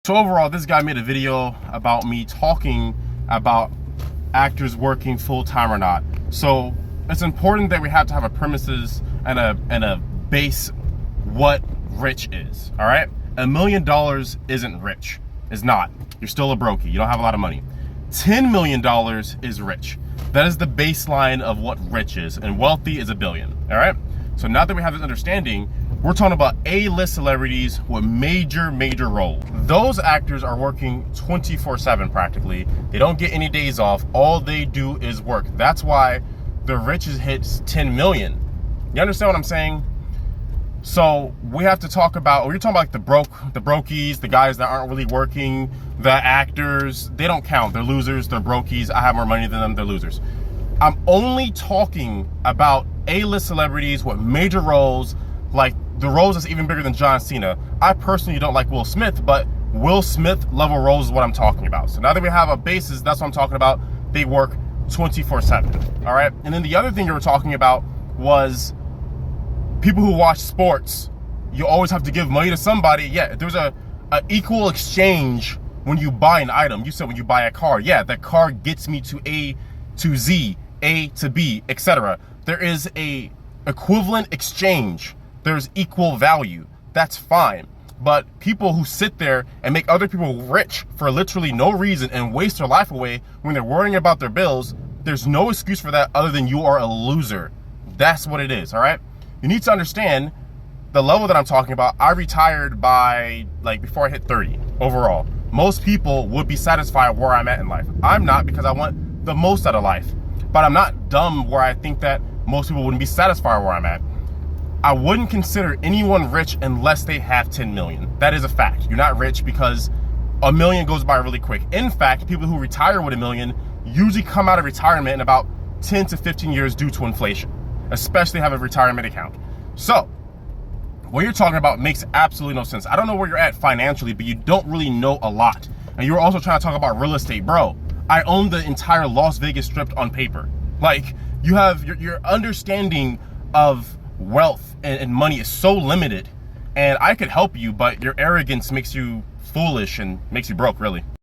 So overall, this guy made a video about me talking about actors working full-time or not. So it's important that we have to have a premises and a base what rich is, all right? $1 million isn't rich. It's not. You're still a brokey. You don't have a lot of money. $10 million is rich. That is the baseline of what rich is, and wealthy is $1 billion, all right? So now that we have this understanding, we're talking about A-list celebrities with major roles. Those actors are working 24/7 practically. They don't get any days off. All they do is work. That's why the richest hits 10 million. You understand what I'm saying? So we have to talk about, we're talking about like the brokies, the guys that aren't really working, the actors. They don't count. They're losers. They're brokies. I have more money than them. They're losers. I'm only talking about A-list celebrities with major roles, like the roles that's even bigger than John Cena. I personally don't like Will Smith, but Will Smith level roles is what I'm talking about. So now that we have a basis, that's what I'm talking about. They work 24/7, all right? And then the other thing you were talking about was people who watch sports. You always have to give money to somebody. Yeah, there's a equal exchange when you buy an item. You said when you buy a car. Yeah, that car gets me to A to Z, A to B, etc. There is a equivalent exchange. There's equal value. That's fine. But people who sit there and make other people rich for literally no reason and waste their life away when they're worrying about their bills, there's no excuse for that other than you are a loser. That's what it is, all right? You need to understand the level that I'm talking about. I retired by, like, before I hit 30 overall. Most people would be satisfied where I'm at in life. I'm not, because I want the most out of life. But I'm not dumb where I think that most people wouldn't be satisfied where I'm at. I wouldn't consider anyone rich unless they have 10 million. That is a fact. You're not rich because $1 million goes by really quick. In fact, people who retire with $1 million usually come out of retirement in about 10 to 15 years due to inflation, especially have a retirement account. So what you're talking about makes absolutely no sense. I don't know where you're at financially, but you don't really know a lot. And you're also trying to talk about real estate. Bro, I own the entire Las Vegas Strip on paper. Like, you have your understanding of wealth and money is so limited, and I could help you, but your arrogance makes you foolish and makes you broke, really.